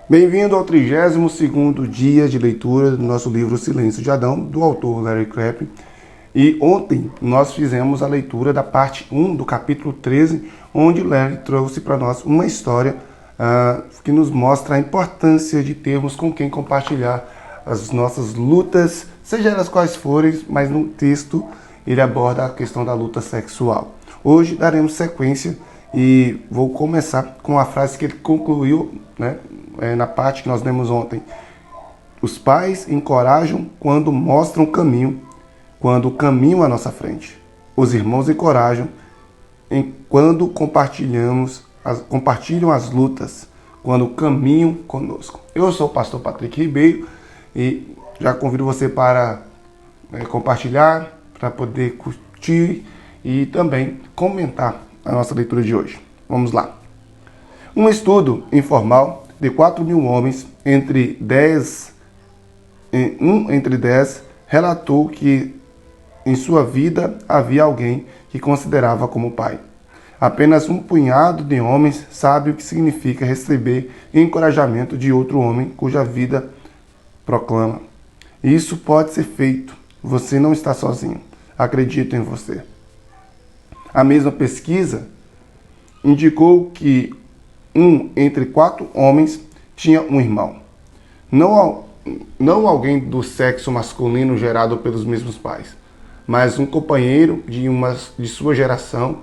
Bem-vindo ao 32º dia de leitura do nosso livro Silêncio de Adão, do autor Larry Crabb. E ontem nós fizemos a leitura da parte 1 do capítulo 13, onde Larry trouxe para nós uma história que nos mostra a importância de termos com quem compartilhar as nossas lutas, seja elas quais forem, mas no texto ele aborda a questão da luta sexual. Hoje daremos sequência e vou começar com a frase que ele concluiu, na parte que nós lemos ontem. Os pais encorajam quando mostram o caminho, quando caminham à nossa frente. Os irmãos encorajam quando compartilham as lutas, quando caminham conosco. Eu sou o pastor Patrick Ribeiro e já convido você para compartilhar, para poder curtir e também comentar a nossa leitura de hoje. Vamos lá. Um estudo informal de 4.000 homens entre 10 relatou que em sua vida havia alguém que considerava como pai. Apenas um punhado de homens sabe o que significa receber encorajamento de outro homem cuja vida proclama. Isso pode ser feito. Você não está sozinho. Acredito em você. A mesma pesquisa indicou que 1 entre 4 homens tinha um irmão. Não alguém do sexo masculino gerado pelos mesmos pais, mas um companheiro de sua geração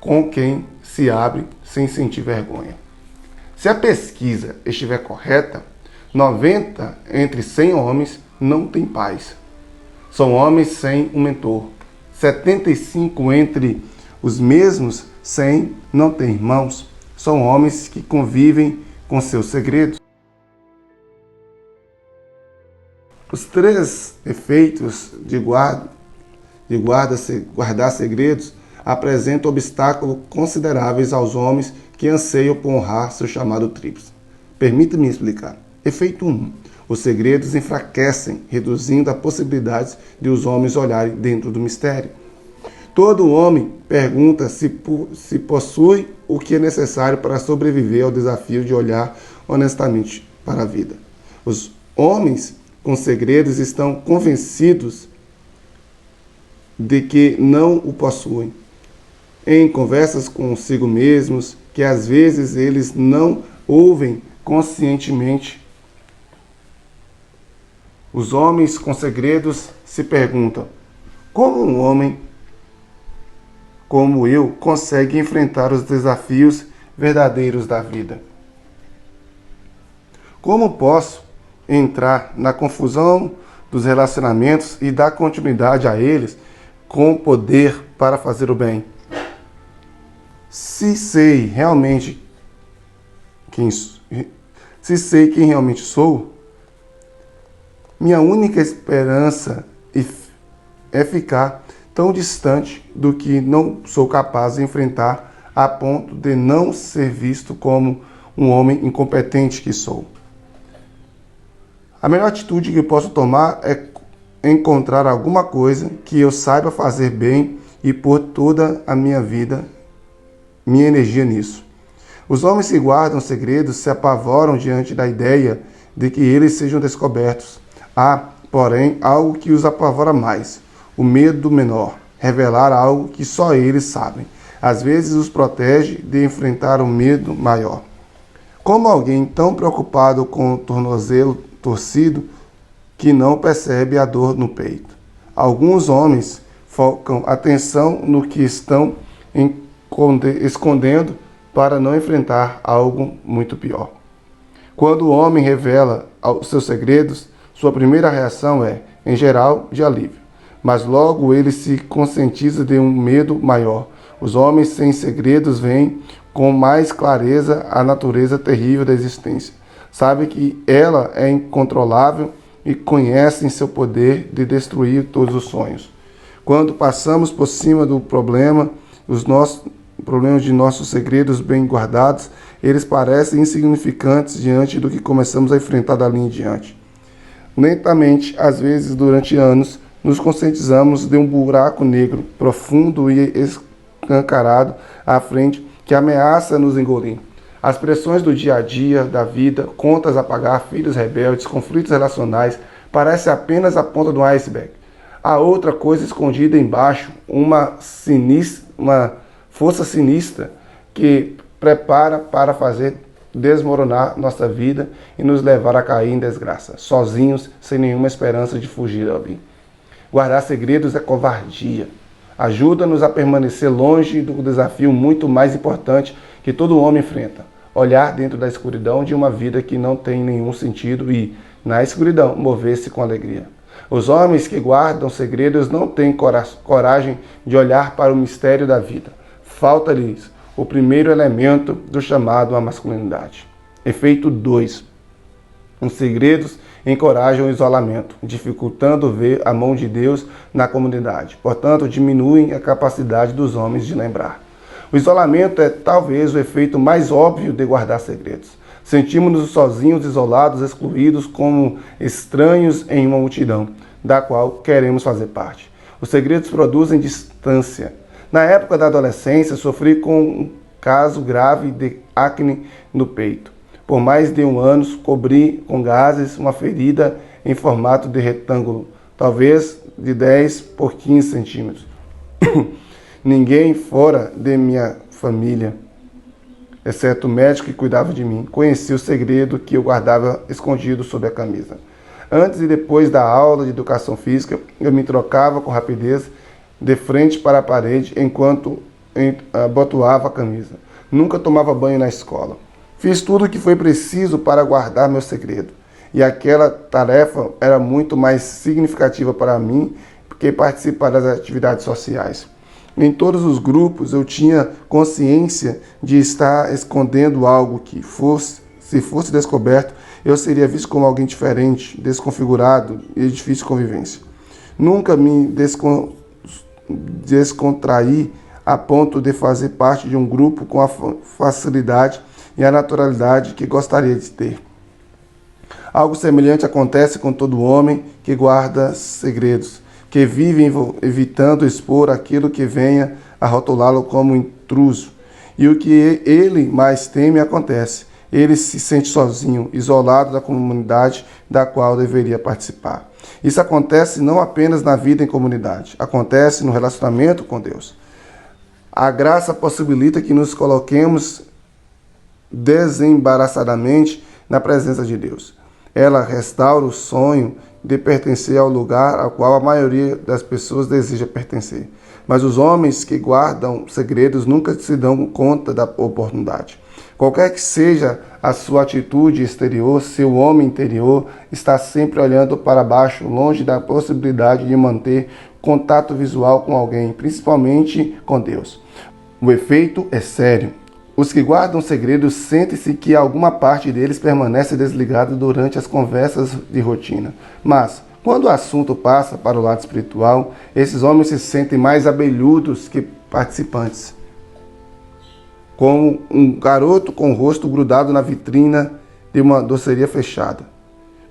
com quem se abre sem sentir vergonha. Se a pesquisa estiver correta, 90 entre 100 homens não têm pais. São homens sem um mentor. 75 entre os mesmos 100 não têm irmãos. São homens que convivem com seus segredos. Os 3 efeitos de guardar segredos apresentam obstáculos consideráveis aos homens que anseiam por honrar seu chamado tríplice. Permita-me explicar. Efeito 1. Os segredos enfraquecem, reduzindo a possibilidade de os homens olharem dentro do mistério. Todo homem pergunta se possui o que é necessário para sobreviver ao desafio de olhar honestamente para a vida. Os homens com segredos estão convencidos de que não o possuem. Em conversas consigo mesmos, que às vezes eles não ouvem conscientemente, os homens com segredos se perguntam: como um homem como eu consegue enfrentar os desafios verdadeiros da vida? Como posso entrar na confusão dos relacionamentos e dar continuidade a eles com poder para fazer o bem? Se sei quem realmente sou, minha única esperança é ficar tão distante do que não sou capaz de enfrentar a ponto de não ser visto como um homem incompetente que sou. A melhor atitude que eu posso tomar é encontrar alguma coisa que eu saiba fazer bem e pôr toda a minha vida, minha energia nisso. Os homens que guardam segredos se apavoram diante da ideia de que eles sejam descobertos. Há, porém, algo que os apavora mais: o medo menor, revelar algo que só eles sabem. Às vezes os protege de enfrentar um medo maior. Como alguém tão preocupado com o tornozelo torcido que não percebe a dor no peito. Alguns homens focam atenção no que estão escondendo para não enfrentar algo muito pior. Quando o homem revela os seus segredos, sua primeira reação é, em geral, de alívio. Mas logo ele se conscientiza de um medo maior. Os homens sem segredos veem com mais clareza a natureza terrível da existência. Sabem que ela é incontrolável e conhecem seu poder de destruir todos os sonhos. Quando passamos por cima do problema, problemas de nossos segredos bem guardados, eles parecem insignificantes diante do que começamos a enfrentar dali em diante. Lentamente, às vezes durante anos, nos conscientizamos de um buraco negro, profundo e escancarado à frente, que ameaça nos engolir. As pressões do dia a dia, da vida, contas a pagar, filhos rebeldes, conflitos relacionais, parece apenas a ponta do iceberg. Há outra coisa escondida embaixo, uma força sinistra que prepara para fazer desmoronar nossa vida e nos levar a cair em desgraça, sozinhos, sem nenhuma esperança de fugir dali. Guardar segredos é covardia. Ajuda-nos a permanecer longe do desafio muito mais importante que todo homem enfrenta: olhar dentro da escuridão de uma vida que não tem nenhum sentido e, na escuridão, mover-se com alegria. Os homens que guardam segredos não têm coragem de olhar para o mistério da vida. Falta-lhes o primeiro elemento do chamado à masculinidade. Efeito 2. Os segredos encorajam o isolamento, dificultando ver a mão de Deus na comunidade. Portanto, diminuem a capacidade dos homens de lembrar. O isolamento é talvez o efeito mais óbvio de guardar segredos. Sentimos-nos sozinhos, isolados, excluídos, como estranhos em uma multidão, da qual queremos fazer parte. Os segredos produzem distância. Na época da adolescência, sofri com um caso grave de acne no peito. Por mais de 1 ano, cobri com gases uma ferida em formato de retângulo, talvez de 10 por 15 centímetros. Ninguém fora de minha família, exceto o médico que cuidava de mim, conhecia o segredo que eu guardava escondido sob a camisa. Antes e depois da aula de educação física, eu me trocava com rapidez de frente para a parede enquanto abotoava a camisa. Nunca tomava banho na escola. Fiz tudo o que foi preciso para guardar meu segredo. E aquela tarefa era muito mais significativa para mim que participar das atividades sociais. Em todos os grupos eu tinha consciência de estar escondendo algo que, se fosse descoberto, eu seria visto como alguém diferente, desconfigurado e de difícil convivência. Nunca me descontraí a ponto de fazer parte de um grupo com a facilidade e a naturalidade que gostaria de ter. Algo semelhante acontece com todo homem que guarda segredos, que vive evitando expor aquilo que venha a rotulá-lo como intruso. E o que ele mais teme acontece. Ele se sente sozinho, isolado da comunidade da qual deveria participar. Isso acontece não apenas na vida em comunidade, acontece no relacionamento com Deus. A graça possibilita que nos coloquemos desembaraçadamente na presença de Deus. Ela restaura o sonho de pertencer ao lugar ao qual a maioria das pessoas deseja pertencer. Mas os homens que guardam segredos nunca se dão conta da oportunidade. Qualquer que seja a sua atitude exterior, seu homem interior está sempre olhando para baixo, longe da possibilidade de manter contato visual com alguém, principalmente com Deus. O efeito é sério. Os que guardam segredos sentem-se que alguma parte deles permanece desligada durante as conversas de rotina. Mas, quando o assunto passa para o lado espiritual, esses homens se sentem mais abelhudos que participantes. Como um garoto com o rosto grudado na vitrina de uma doceria fechada.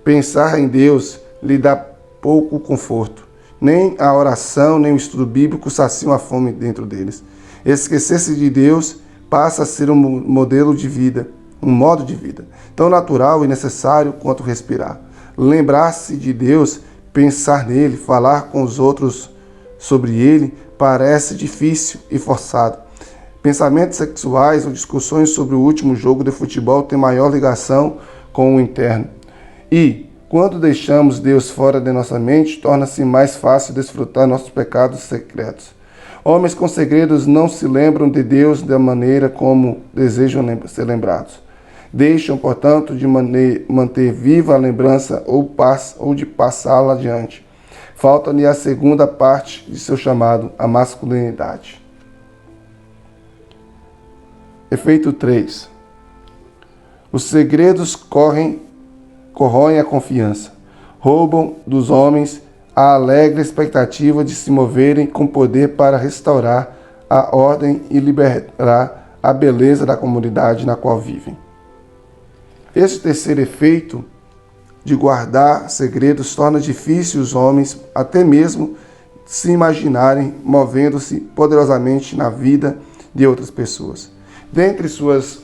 Pensar em Deus lhe dá pouco conforto. Nem a oração, nem o estudo bíblico saciam a fome dentro deles. Esquecer-se de Deus passa a ser um modelo de vida, um modo de vida, tão natural e necessário quanto respirar. Lembrar-se de Deus, pensar nele, falar com os outros sobre ele, parece difícil e forçado. Pensamentos sexuais ou discussões sobre o último jogo de futebol têm maior ligação com o interno. E, quando deixamos Deus fora de nossa mente, torna-se mais fácil desfrutar nossos pecados secretos. Homens com segredos não se lembram de Deus da maneira como desejam ser lembrados. Deixam, portanto, de manter viva a lembrança ou de passá-la adiante. Falta-lhe a segunda parte de seu chamado, a masculinidade. Efeito 3. Os segredos corroem a confiança, roubam dos homens a alegre expectativa de se moverem com poder para restaurar a ordem e liberar a beleza da comunidade na qual vivem. Este terceiro efeito de guardar segredos torna difícil os homens até mesmo se imaginarem movendo-se poderosamente na vida de outras pessoas. Dentre suas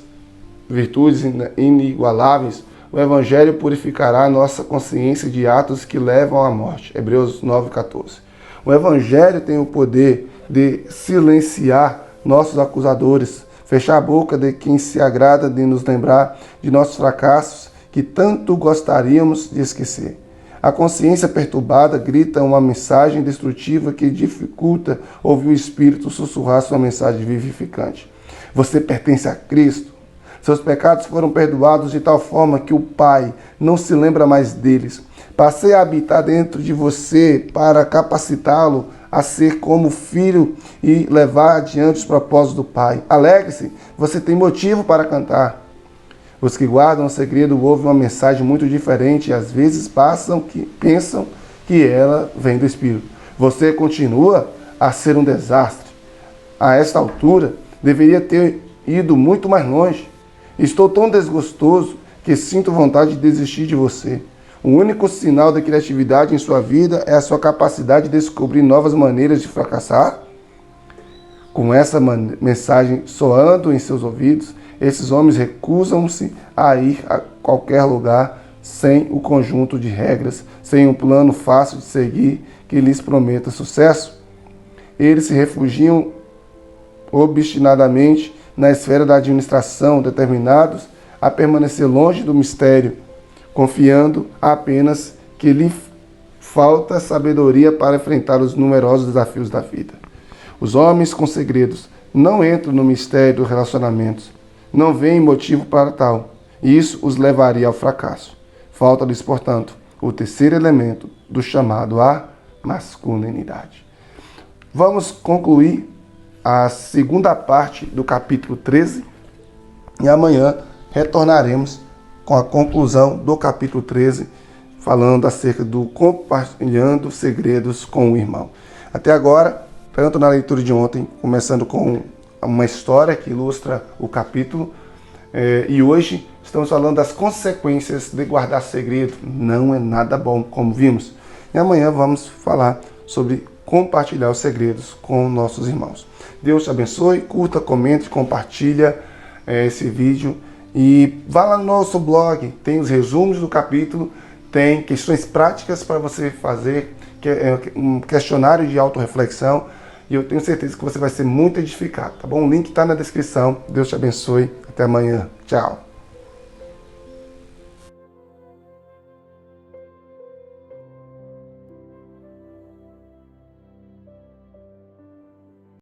virtudes inigualáveis, o Evangelho purificará nossa consciência de atos que levam à morte. Hebreus 9,14. O Evangelho tem o poder de silenciar nossos acusadores, fechar a boca de quem se agrada de nos lembrar de nossos fracassos que tanto gostaríamos de esquecer. A consciência perturbada grita uma mensagem destrutiva que dificulta ouvir o Espírito sussurrar sua mensagem vivificante. Você pertence a Cristo. Seus pecados foram perdoados de tal forma que o Pai não se lembra mais deles. Passei a habitar dentro de você para capacitá-lo a ser como filho e levar adiante os propósitos do Pai. Alegre-se, você tem motivo para cantar. Os que guardam o segredo ouvem uma mensagem muito diferente e às vezes pensam que ela vem do Espírito. Você continua a ser um desastre. A esta altura, deveria ter ido muito mais longe. Estou tão desgostoso que sinto vontade de desistir de você. O único sinal da criatividade em sua vida é a sua capacidade de descobrir novas maneiras de fracassar. Com essa mensagem soando em seus ouvidos, esses homens recusam-se a ir a qualquer lugar sem o conjunto de regras, sem um plano fácil de seguir que lhes prometa sucesso. Eles se refugiam obstinadamente na esfera da administração, determinados a permanecer longe do mistério, confiando apenas que lhe falta sabedoria para enfrentar os numerosos desafios da vida. Os homens com segredos não entram no mistério dos relacionamentos, não veem motivo para tal, e isso os levaria ao fracasso. Falta-lhes, portanto, o terceiro elemento do chamado à masculinidade. Vamos concluir a segunda parte do capítulo 13 e amanhã retornaremos com a conclusão do capítulo 13, falando acerca do compartilhando segredos com o irmão. Até agora, tanto na leitura de ontem, começando com uma história que ilustra o capítulo, e hoje estamos falando das consequências de guardar segredo. Não é nada bom, como vimos. E amanhã vamos falar sobre compartilhar os segredos com nossos irmãos. Deus te abençoe, curta, comente, compartilha esse vídeo e vá lá no nosso blog, tem os resumos do capítulo, tem questões práticas para você fazer, um questionário de autorreflexão, e eu tenho certeza que você vai ser muito edificado, tá bom? O link está na descrição. Deus te abençoe. Até amanhã. Tchau.